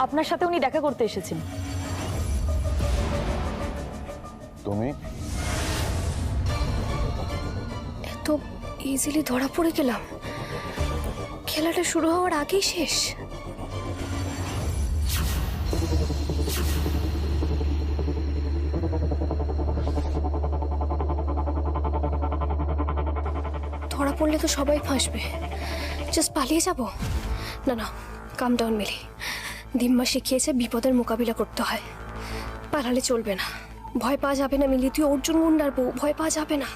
আপনার সাথে উনি দেখা করতে এসেছেন। তুমি এত ইজিলি ধরা পড়ে গেলাম, খেলাটা শুরু হওয়ার আগেই শেষ। ধরা পড়লে তো সবাই ফাঁসবে, জাস্ট পালিয়ে যাব? না না, কাম ডাউন মিলি। দিম্মা শিখিয়েছে বিপদের মোকাবিলা করতে হয়, পালালে চলবে না। ভয় পাওয়া যাবে না মিলি, তুই অর্জুন মুন্ডার বউ, ভয় পাওয়া যাবে না।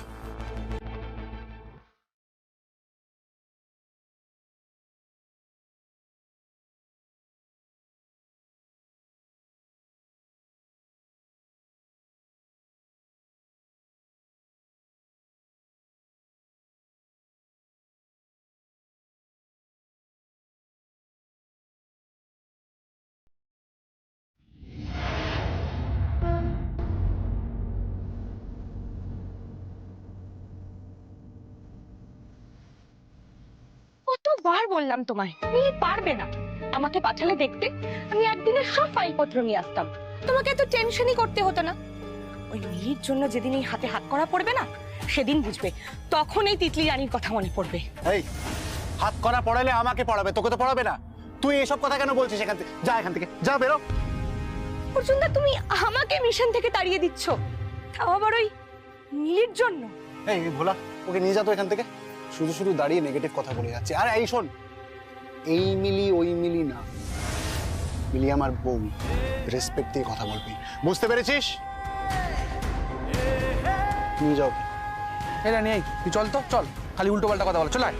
কতবার বললাম তোমায় তুমি পারবে না, আমাকে পাঠালে দেখতে আমি একদিনের সব ফাইলপত্র নিয়ে আসতাম, তোমাকে এত টেনশনই করতে হতো না। ওই মিলির জন্য যেদিন এই হাতে হাত করা পড়বে না সেদিন বুঝবে, তখন এই তিতলি রানীর কথা মনে পড়বে। এই হাত করা পড়ালে আমাকে পড়াবে, তোকে তো পড়াবে না। তুই এসব কথা কেন বলছিস? এখান থেকে যা, এখান থেকে যা, বেরো। অর্জুনদা তুমি আমাকে মিশন থেকে তাড়িয়ে দিচ্ছ, তাও আবার ওই মিলির জন্য। এই ভোলা, ওকে নিয়ে যা তো এখান থেকে। শুধু শুধু দাঁড়িয়ে নেগেটিভ কথা বলে যাচ্ছে। আর এই শোন, এই মিলি ওই মিলি না, মিলি আমার বউ, রেসপেক্ট দিয়ে কথা বলবি, বুঝতে পেরেছিস? নিয়ে যাও। এরা নেই, তুই চল তো, চল। খালি উল্টো পাল্টা কথা বল, চল আয়।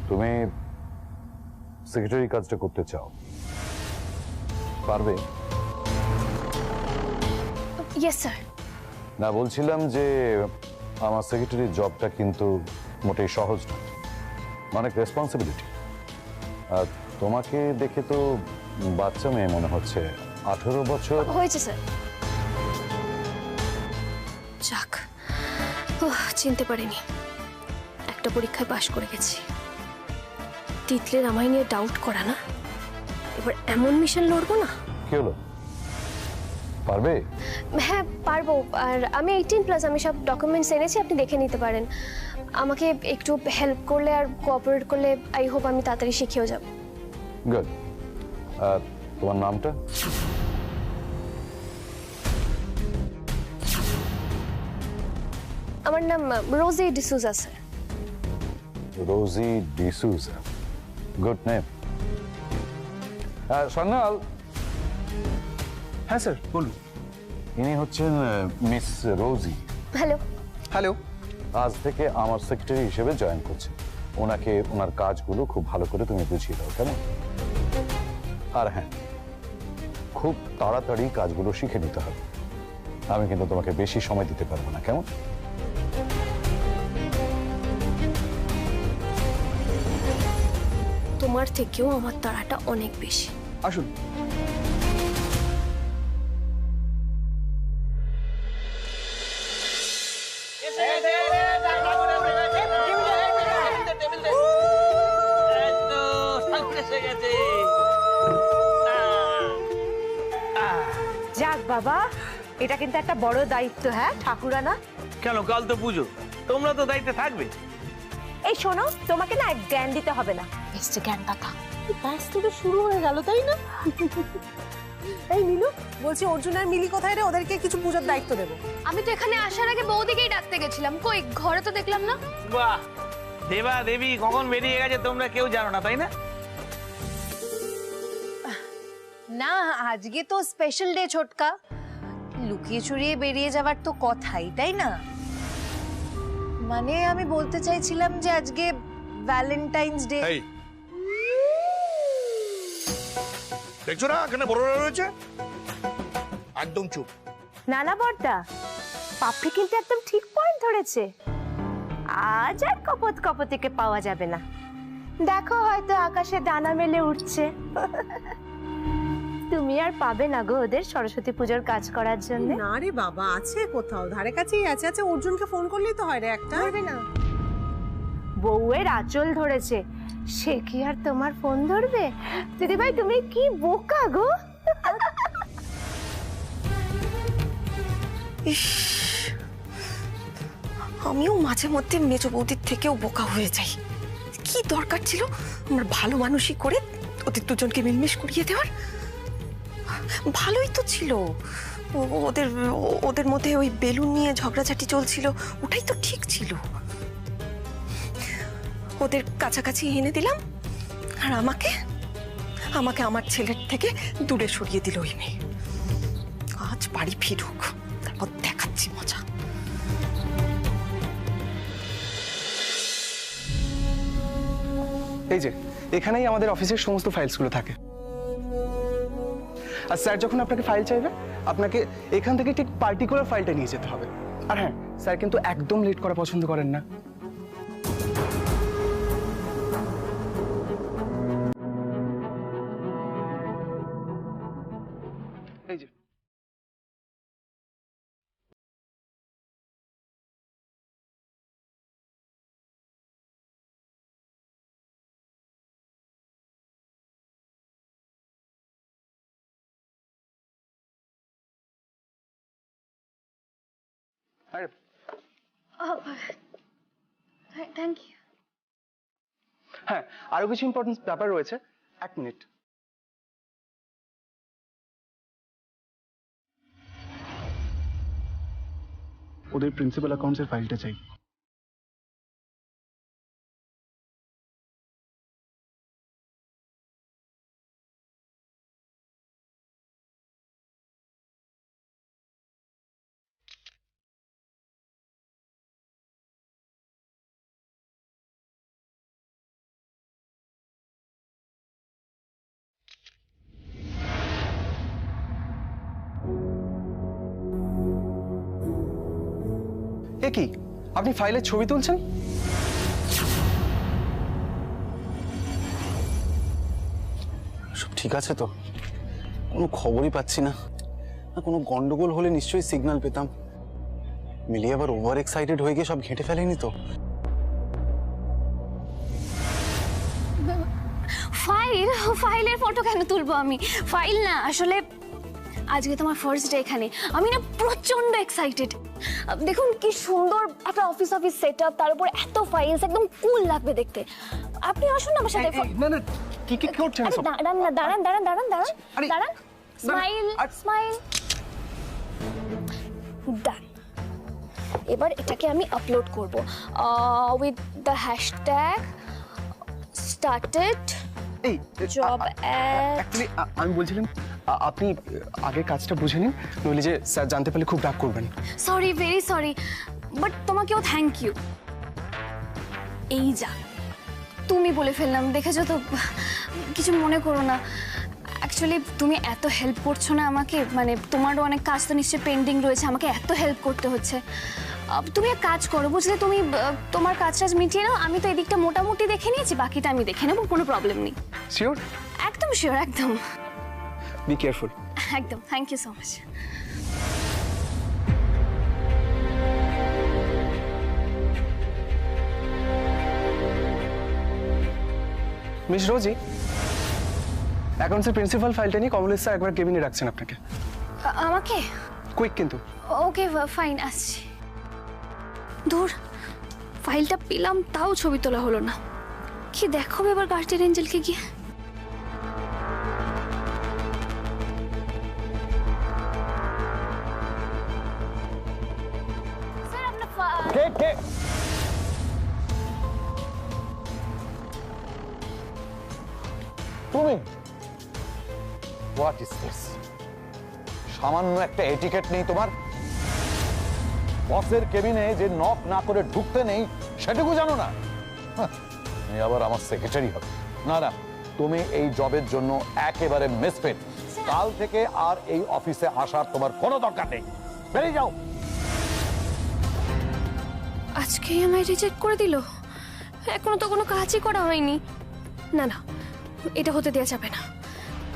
তুমি সেক্রেটারি কাজটা করতে চাও, পারবে? Yes sir. না, বলছিলাম যে আমার সেক্রেটারি জবটা কিন্তু মোটেই সহজ না, অনেক রেসপন্সিবিলিটি। আর তোমাকে দেখে তো বাচ্চা মেয়ে মনে হচ্ছে, 18 বছর হয়েছে স্যার। যাক, চিনতে পারিনি, একটা পরীক্ষায় পাশ করে গেছি। তিতলের আমায় নিয়ে ডাউট করা না, এবার এমন মিশন লড়বো না। কি হলো, পারবে? হ্যাঁ পারবো, আর আমি 18+, আমি সব ডকুমেন্টস এনেছি, আপনি দেখে নিতে পারেন। আমাকে একটু হেল্প করলে আর কোঅপারেট করলে আই হোপ আমি তাড়াতাড়ি শিখেও যাব। গুড। তোমার নামটা? আমার নাম রোজি ডিসুজা স্যার। রোজি ডিসুজা, গুড নেম। সান্যাল। হ্যাঁ স্যার, বলুন। ইনি হচ্ছেন মিস রোজি। হ্যালো। হ্যালো। আজ থেকে আমার সেক্রেটারি হিসেবে জয়েন করছে। ওনাকে ওনার কাজগুলো খুব ভালো করে তুমি বুঝিয়ে দাও, কেমন? আর হ্যাঁ, খুব তাড়াতাড়ি কাজগুলো শিখে নিতে হবে। আমি কিন্তু তোমাকে বেশি সময় দিতে পারবো না, কেমন? তোমার থেকেও আমার তাড়াটা অনেক বেশি। আসুন। যাক বাবা, এটা কিন্তু একটা বড় দায়িত্ব। হ্যাঁ ঠাকুরানা? কেন, কাল তো পুজো, তোমরা তো দায়িত্বে থাকবে। এই শোনো, তোমাকে না জ্ঞান দিতে হবে না, এসছে জ্ঞান দাতা। ব্যাস তো শুরু হয়ে গেল, তাই না? এই নীলু, বলছি অর্জুন আর মিলি কোথায় রে? ওদেরকে কিছু পূজার দায়িত্ব দেবো। আমি তো এখানে আসার আগে বৌদিকেই ডাকতে গেছিলাম, কই ঘরে তো দেখলাম না। বাহ, দেবা দেবী কখন বেরিয়ে গেছে তোমরা কেউ জানো না, তাই না? না, আজকে তো স্পেশাল ডে ছোটকা, লুকিয়ে চুরিয়ে বেরিয়ে যাওয়ার তো কথাই, তাই না? মানে আমি বলতে চাইছিলাম যে আজকে ভ্যালেন্টাইন্স ডে। দেখছো না এখানে বড়রা রয়েছে, একদম চুপ। নানা বড়দা, পাপড়ি কিন্তু একদম ঠিক পয়েন্ট ধরেছে। আজ আর কপত কপতিকে পাওয়া যাবে না, দেখো হয়তো আকাশে ডানা মেলে উঠছে। তুমি আর পাবে না গো ওদের সরস্বতী পুজোর কাজ করার জন্য। না রে বাবা, আছে কোথাও ধারে কাছেই আছে। আচ্ছা অর্জুনকে ফোন করলেই তো হয় রে একটা। না বউ বউয়ের আঁচল ধরেছে, সে কি আর তোমার ফোন ধরবে? দিদিভাই তুমি কি বোকা গো। ইস, আমিও মাঝে মধ্যে মেজ বৌদির থেকেও বোকা হয়ে যাই। কি দরকার ছিল আমার ভালো মানুষই করে ওদের দুজনকে মিলমিশ করিয়ে দেওয়ার? ভালোই তো ছিল, ওদের ওদের মধ্যে ওই বেলুন নিয়ে ঝগড়াঝাটি চলছিল, ওটাই তো ঠিক ছিল। ওদের কাছাকাছি এনে দিলাম, আর আমাকে আমাকে আমার ছেলের থেকে দূরে সরিয়ে দিল ওই মেয়ে। আজ বাড়ি ফিরুক, তারপর দেখাচ্ছি মজা। এই যে এখানেই আমাদের অফিসের সমস্ত ফাইলসগুলো থাকে। আর স্যার যখন আপনাকে ফাইল চাইবে, আপনাকে এখান থেকে ঠিক পার্টিকুলার ফাইলটা নিয়ে যেতে হবে। আর হ্যাঁ, স্যার কিন্তু একদম লেট করা পছন্দ করেন না। এই যে আরে থ্যাংক ইউ। হ্যাঁ, আরো কিছু ইম্পর্টেন্ট ব্যাপার রয়েছে, 1 মিনিট। ওদের প্রিন্সিপাল অ্যাকাউন্টসের ফাইলটা চাই। এ কি, আপনি ফাইলের ছবি তুলছেন? সব ঠিক আছে তো? কোনো খবরই পাচ্ছি না। কোনো গন্ডগোল হলে নিশ্চয়ই সিগন্যাল পেতাম। মিলি আবার ওভার এক্সাইটেড হয়ে গিয়ে সব ঘেঁটে ফেলেনি তো? ফাইলের ফটো কেন তুলবো আমি? ফাইল না, আসলে আজকে তোমার ফার্স্ট ডে এখানে, আমি না প্রচন্ড এক্সাইটেড। দেখুন কি সুন্দর একটা অফিস সেটআপ, তার উপর এত ফাইলস, একদম কুল লাগবে দেখতে। আপনি আসুন না আমার সাথে। না না, কি কি করছেন সব? দাঁড়ান না, দাঁড়ান দাঁড়ান দাঁড়ান দাঁড়ান আরে, দাঁড়ান। Smile smile. ডান। এবার এটাকে আমি আপলোড করব উইথ দ্য হ্যাশট্যাগ স্টার্টেড এই জব অ্যাট। অ্যাকচুয়ালি আমি বলছিলাম আপনি আগে কাজটা বুঝে নিন, নইলে যে স্যার জানতে পারলে খুব রাগ করবেন। সরি, ভেরি সরি, বাট তোমাকেও থ্যাংক ইউ। এই যা তুমি বলে ফেললাম, দেখেছো তো, কিছু মনে করো না। অ্যাকচুয়ালি তুমি এত হেল্প করছো না আমাকে, মানে তোমারও অনেক কাজ তো নিশ্চয়ই পেন্ডিং রয়েছে, আমাকে এত হেল্প করতে হচ্ছে। তুমি এক কাজ করো, বুঝলে, তুমি তোমার কাজটা মিটিয়ে নাও, আমি তো এদিকটা মোটামুটি দেখে নিয়েছি, বাকিটা আমি দেখে নেবো, কোনো প্রবলেম নেই। শিওর? একদম শিওর, একদম। Be careful. একদম, thank you so much. Miss Rosie, অ্যাকাউন্টসের প্রিন্সিপাল ফাইলটা নিয়ে কমলেশ স্যার একবার কেবিনে রাখছেন আপনাকে। আমাকে? কুইক কিন্তু। ওকে ফাইন, আসছি। দূর, ফাইলটা পেলাম তাও ছবি তোলা হলো না। কি দেখাবে এবার গার্জিয়ান এঞ্জেলকে গিয়ে? স্যার আপনার তুমি হোয়াট ইজ দিস? সামান্য একটা এটিকেট নেই তোমার? বসের কেবিনে যে নক না করে ঢুকতে নেই সেটুকু জানো না? তুমি আবার আমার সেক্রেটারি হবে? না না, তুমি এই জবের জন্য একেবারে মিসফিট। কাল থেকে আর এই অফিসে আসার তোমার কোনো দরকার নেই, বেরিয়ে যাও। আজকেই আমায় রিজেক্ট করে দিল? এখনো তো কোনো কাজই করা হয়নি। না না, এটা হতে দেওয়া যাবে না।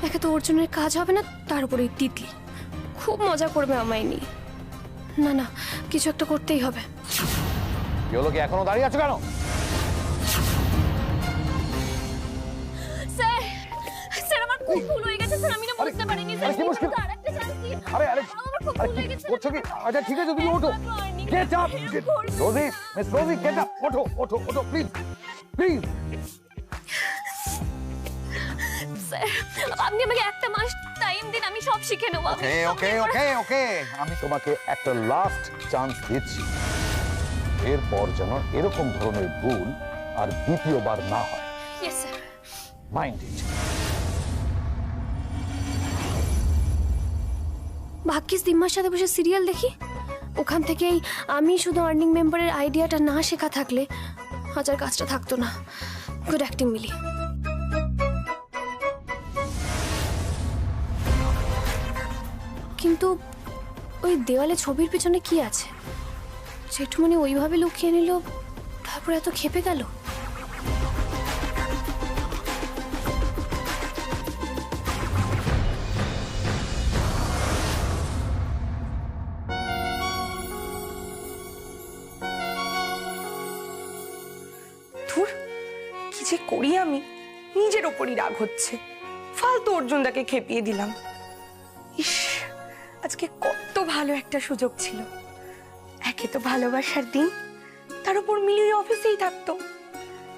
একে তো অর্জুনের কাজ হবে না, তার উপরে তিতলি খুব মজা করবে আমায় নিয়ে। না না, কিছু একটা করতেই হবে। কি হলো, কি এখনো দাঁড়িয়ে আছো কেন? ভুল হয়ে গেছে স্যার, আমি না বুঝতে পারিনি স্যার। কি মুশকিল? আরেকটা চান্স দিন। আরে আমার খুব ভুল হয়ে গেছে। করছো কি? আচ্ছা ঠিক আছে, তুমি ওঠো। Get up. Rosie, miss Rosie, get up. ওঠো ওঠো ওঠো প্লিজ প্লিজ। স্যার, আপনি আমাকে একটা মাস টাইম দিন, আমি সব শিখে নেব। ওকে ওকে ওকে ওকে, আমি তোমাকে একটা লাস্ট চান্স দিচ্ছি। এরপর যেন এরকম ধরনের ভুল আর দ্বিতীয়বার না হয়। Yes sir. Mind it. ভাগ্যিস দিম্মার সাথে বসে সিরিয়াল দেখি, ওখান থেকেই আমি শুধু আর্নিং মেম্বারের আইডিয়াটা না শেখা থাকলে হাজার কাজটা থাকতো না। গুড অ্যাক্টিং মিলি। কিন্তু ওই দেওয়ালে ছবির পেছনে কি আছে? জেঠুমনি ওইভাবে লুকিয়ে নিল, তারপর এত ক্ষেপে গেল। ধুর, কি যে করি আমি, নিজের ওপরই রাগ হচ্ছে। ফালতু অর্জুনদাকে খেপিয়ে দিলাম। ইস, আজকে কত ভালো একটা সুযোগ ছিল। একে তো ভালোবাসার দিন, তার উপর মিলি অফিসেই থাকতো,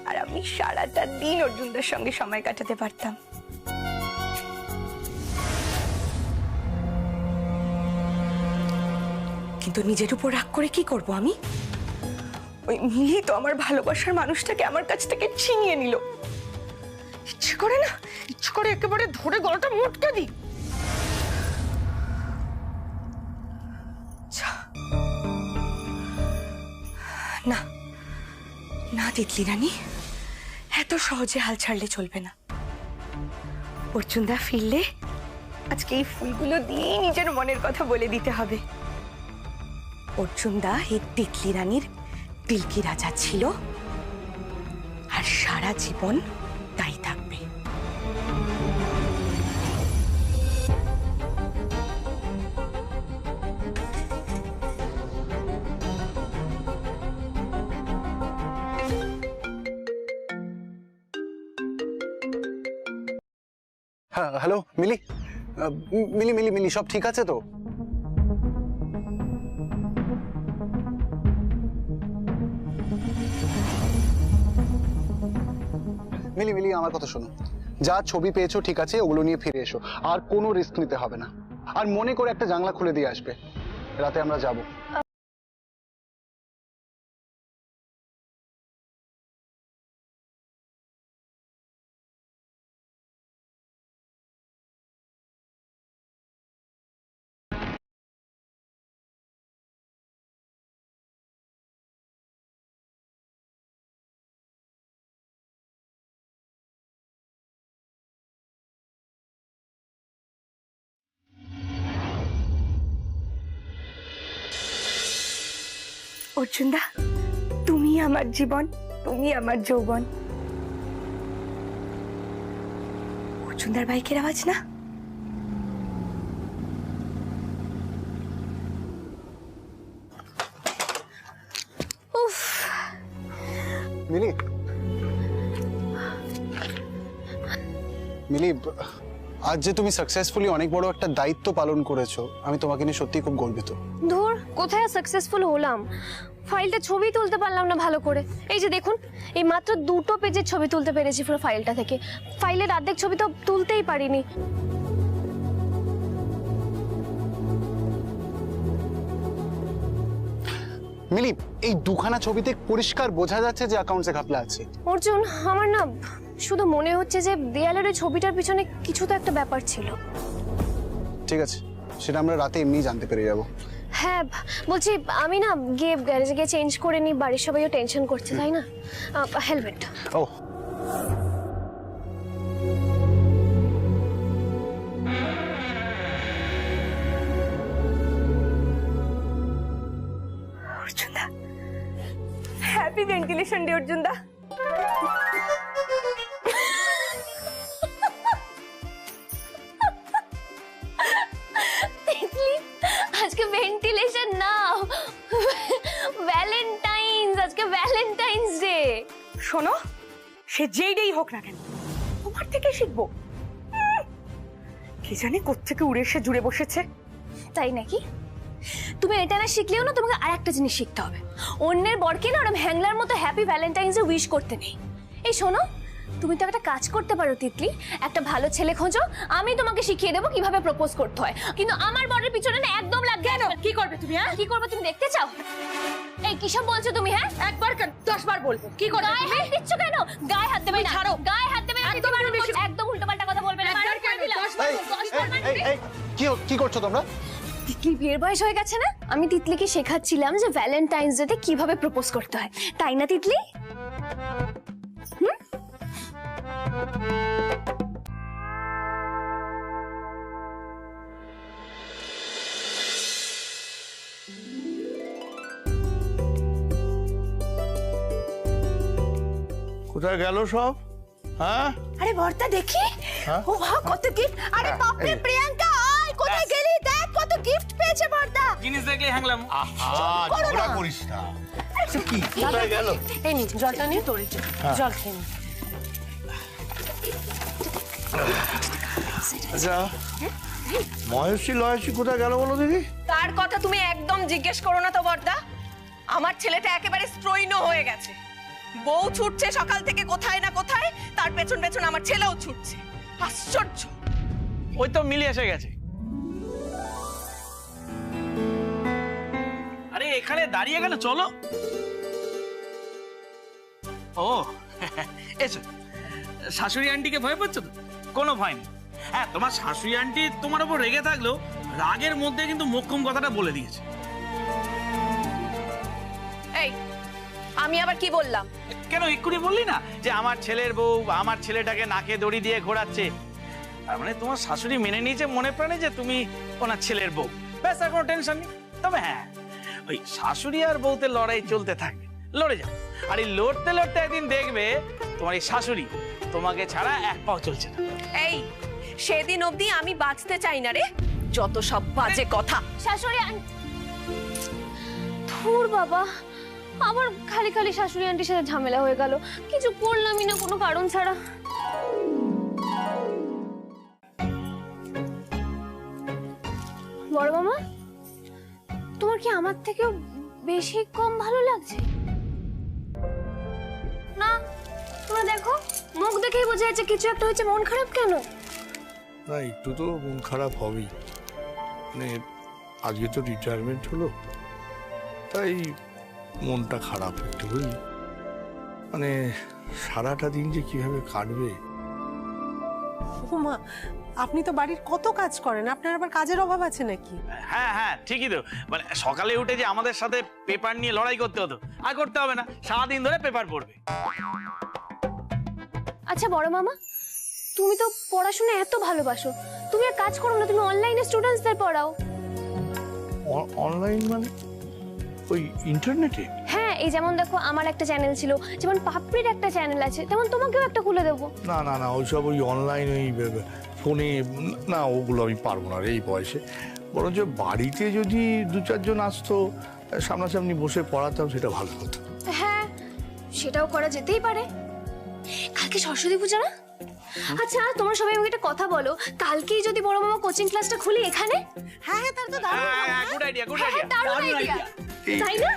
আর আমি সারাটা দিন অর্জুনদার সঙ্গে সময় কাটাতে পারতাম। কিন্তু নিজের উপর রাগ করে কি করব আমি? ওই মিলি তো আমার ভালোবাসার মানুষটাকে আমার কাছ থেকে ছিনিয়ে নিল। ইচ্ছে করে না, ইচ্ছে করে একেবারে ধরে গলাটা মোটকা দিই। না না তিতলি রানী, এত সহজে হাল ছাড়লে চলবে না। অর্জুনদা ফিরলে আজকে এই ফুলগুলো দিয়েই নিজের মনের কথা বলে দিতে হবে। অর্জুনদা এই তিতলি রানীর দিলকি রাজা ছিল, আর সারা জীবন তাই থাকবে। হ্যাঁ হ্যালো মিলি, মিলি মিলি মিলি সব ঠিক আছে তো? মিলি মিলি আমার কথা শোনো, যা ছবি পেয়েছো ঠিক আছে, ওগুলো নিয়ে ফিরে এসো। আর কোনো রিস্ক নিতে হবে না। আর মনে করে একটা জানলা খুলে দিয়ে আসবে, রাতে আমরা যাব। অর্জুনদা, তুমি আমার জীবন, তুমি আমার যৌবন। অর্জুনদার বাইকের আওয়াজ না? উফ, মিলি মিলি, আজ যে তুমি সাকসেসফুলি অনেক বড় একটা দায়িত্ব পালন করেছো, আমি তোমাকে নিয়ে সত্যি খুব গর্বিত। ধুর, কোথায় সাকসেসফুল হলাম? ফাইলটা ছবি তুলতে পারলাম না ভালো করে। এই যে দেখুন, এই মাত্র 2টো পেজের ছবি তুলতে পেরেছি পুরো ফাইলটা থেকে। ফাইলের অর্ধেক ছবি তো তুলতেই পারিনি। মিলি, এই দুখানা ছবিতে পরিষ্কার বোঝা যাচ্ছে যে অ্যাকাউন্টসে ঘাপলা আছে। অর্জুন, আমার না শুধু মনে হচ্ছে যে দেয়ালের ওই ছবিটার পিছনে কিছু তো একটা ব্যাপার ছিল। ঠিক আছে, সেটা আমরা রাতে এমনি জানতে পেরে যাব। হ্যাঁ, বলছি আমি না গিয়ে গ্যারেজে গিয়ে চেঞ্জ করে নিই, বাড়ির সবাইও টেনশন করছে তাই না? হেলমেট। ও অর্জুনদা, হ্যাপি ভেন্টিলেশন ডে অর্জুনদা। আজকে ভেন্টিলেশন না, ভ্যালেন্টাইন্স। আজকে ভ্যালেন্টাইন্স ডে। শোনো, সে যেই ডেই হোক না কেন, তোমার থেকে শিখবো। কি জানি কোত্থেকে উড়ে এসে জুড়ে বসেছে। তাই নাকি? তুমি এটা না শিখলেও না, তোমাকে আর একটা জিনিস শিখতে হবে। অন্যের বরকে না ওরম হ্যাংলার মতো হ্যাপি ভ্যালেন্টাইন্স ডে উইশ করতে নেই। এই শোনো, তুমি তো একটা কাজ করতে পারো তিতলি, একটা ভালো ছেলে খোঁজো, আমি তোমাকে শিখিয়ে দেবো কিভাবে প্রপোজ করতে হয়। কিন্তু আমার বরের পিছনে না একদম লাগবে না। কি করবে তুমি? হ্যাঁ, কি করবে তুমি দেখতে চাও? এই কিসব বলছো তুমি? হ্যাঁ, একবার কেন 10 বার বলবো। কি করবে গায়ে তুমি? হাত দিচ্ছ কেন? গায়ে হাত দেবে না, ছাড়ো। গায়ে হাত দেবে না, একদম বেশি। একদম উল্টোপাল্টা কথা বলবে না। একবার কেন? 10 বার। কি করছো তোমরা? তিতলি বিয়ের বয়স হয়ে গেছে না? আমি তিতলিকে শেখাচ্ছিলাম যে ভ্যালেন্টাইন্স ডেতে কিভাবে প্রপোজ করতে হয়, তাই না তিতলি? কোথায় গেল সব? হ্যাঁ, আরে বর্তা দেখি, ও বাহ কত গিফট! আরে বাপরে প্রিয়াঙ্কা, আয় কোথায় গেলি? দেখ কত গিফট পেয়েছে বর্তা। জিনিস দেখলে হ্যাংলাম। ঝগড়া করিস না। কি কোথায় গেল? এই নি জলটা নিয়ে তোর জল খেয়ে নি। আচ্ছা, মহেশী লহেশী কোথায় গেল বলো দেখি? তার কথা তুমি একদম জিজ্ঞেস করো না তো বর্দা। আমার ছেলেটা একেবারে স্ট্রৈন হয়ে গেছে। বউ ছুটছে সকাল থেকে কোথায় না কোথায়, তার পেছন পেছন আমার ছেলেও ছুটছে। আশ্চর্য। ওই তো মিলি এসে গেছে। আরে এখানে দাঁড়িয়ে গেল, চলো। ও এসো। শাশুড়ি আন্টিকে ভয় পাচ্ছ তো? কোনো ভয় নেই। হ্যাঁ, তোমার শাশুড়ি আন্টি তোমার উপর রেগে থাকলেও রাগের মধ্যে কিন্তু মোক্ষম কথাটা বলে দিয়েছে। এই, আমি আবার কি বললাম? কেন এক্ষুনি বললি না যে আমার ছেলের বউ আমার ছেলেটাকে নাকে দড়ি দিয়ে ঘোরাচ্ছে? তার মানে তোমার শাশুড়ি মেনে নিয়েছে মনে প্রাণে যে তুমি ওনার ছেলের বউ। ব্যাস, আর কোনো টেনশন নেই। তবে হ্যাঁ, ওই শাশুড়ি আর বউতে লড়াই চলতে থাকবে, লড়ে যাও। আর এই লড়তে লড়তে একদিন দেখবে তোমার এই শাশুড়ি তোমাকে ছাড়া এক পাও চলছে না। এই, সেদিন অবধি আমি বাঁচতে চাই না রে। যত সব বাজে কথা। শাশুড়ি ধুর বাবা, আবার খালি খালি শাশুড়ি আন্টির সাথে ঝামেলা হয়ে গেল। কিছু করলামই না কোনো কারণ ছাড়া। বড় মামা, তোমার কি আমার থেকেও বেশি কম ভালো লাগছে? না, তোমরা দেখো, মুখ দেখেই বোঝা যাচ্ছে কিছু একটা হয়েছে। মন খারাপ কেন? না, একটু তো মন খারাপ হবেই। মানে আজকে তো রিটায়ারমেন্ট হলো, তাই মনটা খারাপ একটু, বুঝলি? মানে সারাটা দিন যে কিভাবে কাটবে। মা, আপনি তো বাড়ির কত কাজ করেন, আপনার আবার কাজের অভাব আছে নাকি? হ্যাঁ হ্যাঁ, ঠিকই তো। মানে সকালে উঠে যে আমাদের সাথে পেপার নিয়ে লড়াই করতে হতো, আর করতে হবে না। সারাদিন ধরে পেপার পড়বে। আচ্ছা বড় মামা, তুমি তো পড়াশোনা এত ভালোবাসো, তুমি এক কাজ করো না, তুমি অনলাইনে স্টুডেন্টসদের পড়াও। অনলাইন মানে ওই ইন্টারনেটে? হ্যাঁ, এই যেমন দেখো আমার একটা চ্যানেল ছিল, যেমন পাপড়ির একটা চ্যানেল আছে, তেমন তোমাকেও একটা খুলে দেবো। না না না, ওইসব ওই অনলাইন ওই ফোনে না, ওগুলো আমি পারবো না রে এই বয়সে। বরঞ্চ বাড়িতে যদি 2-4 জন আসতো, সামনাসামনি বসে পড়াতাম, সেটা ভালো হতো। হ্যাঁ, সেটাও করা যেতেই পারে। কালকে সরস্বতী পূজা না? আচ্ছা তোমরা সবাই আমাকে একটা কথা বলো, কালকেই যদি বড় মামা কোচিং ক্লাসটা খুলি এখানে? হ্যাঁ হ্যাঁ, তার তো দারুণ হবে না? গুড আইডিয়া, গুড হ্যাঁ, আইডিয়া। দারুণ idea। তাই না?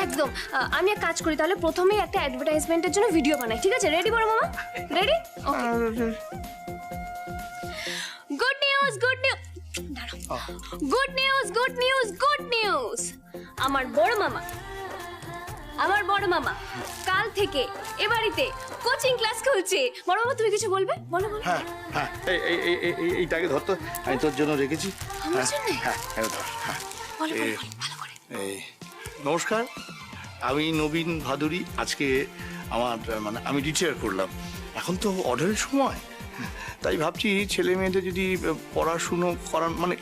একদম। আমি এক কাজ করি তাহলে, প্রথমেই একটা অ্যাডভার্টাইজমেন্টের জন্য ভিডিও বানাই। ঠিক আছে? রেডি বড় মামা? Ready? Okay. Good news, good news. Good news, good news, good news. আমার বড় মামা কাল থেকে এ বাড়িতে কোচিং ক্লাস খুলছে। বড় মামা তুমি কিছু বলবে? বলো বলো। হ্যাঁ হ্যাঁ, এইটাকে ধরতো, আমি তোর জন্য রেখেছি। আমার জন্য? হ্যাঁ হ্যাঁ, ধর। হ্যাঁ, বলো বলো ভালো করে। এই নমস্কার, আমি নবীন ভাদুরী। আজকে আমার মানে আমি রিটায়ার করলাম, এখন তো অর্ডারের সময়। তাই ভাবছি ছেলে মেয়েদের যদি পড়াশুনো করার মানে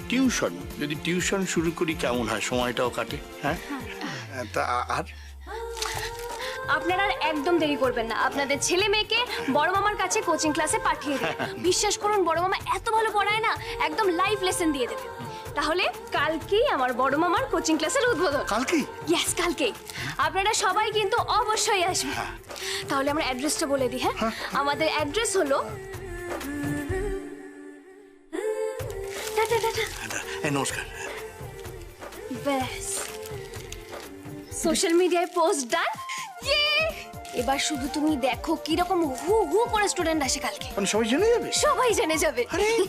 টিউশন শুরু করি কেমন হয়, সময়টাও কাটে। হ্যাঁ, তা আর আপনারা আর একদম দেরি করবেন না, আপনাদের ছেলে মেয়েকে বড় মামার কাছে কোচিং ক্লাসে পাঠিয়ে দিন। বিশ্বাস করুন, বড় মামা এত ভালো পড়ায় না, একদম লাইভ লেসন দিয়ে দেবে। তাহলে কালকেই আমার বড় মামার কোচিং ক্লাসের উদ্বোধন। কালকেই? ইয়েস, কালকেই। আপনারা সবাই কিন্তু অবশ্যই আসবেন। তাহলে আমরা অ্যাড্রেসটা বলে দিই। হ্যাঁ, আমাদের অ্যাড্রেস হলো হ্যাঁ নমস্কার। ব্যাস সোশ্যাল মিডিয়ায় পোস্ট ডান। এবার শুধু তুমি দেখো কিরকম হু হু করে স্টুডেন্ট আসে কালকে, মানে সবাই জেনে যাবে? সবাই জেনে যাবে। আরে এই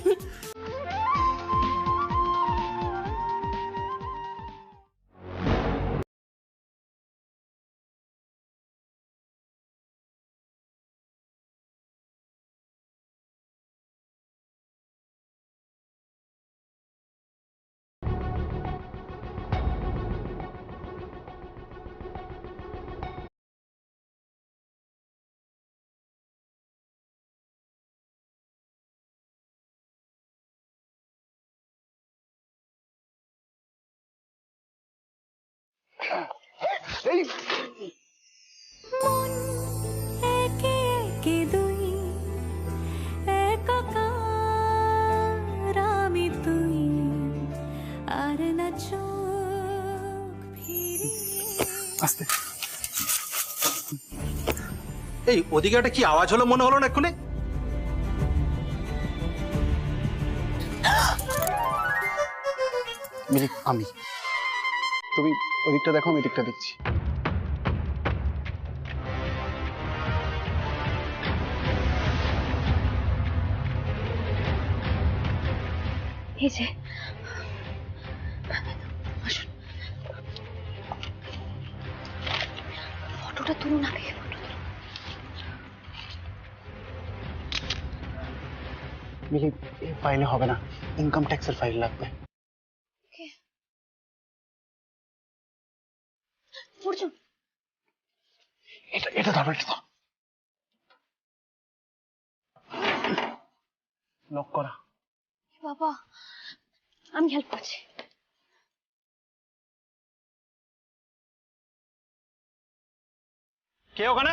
আস্তে। এই ওদিকে একটা কি আওয়াজ হলো মনে হলো না এক্ষুনি? মিলি আমি, তুমি ওদিকটা দেখো, আমি এদিকটা দেখছি। এই যে আসুন, ফটোটা তুলুন আগে। মিলি এই ফাইলে হবে না, ইনকাম ট্যাক্সের ফাইল লাগবে। অর্জুন, এটা এটা ধরো, এটা ধরো। লক করা। বাবা আমি হেল্প করছি। কে ওখানে?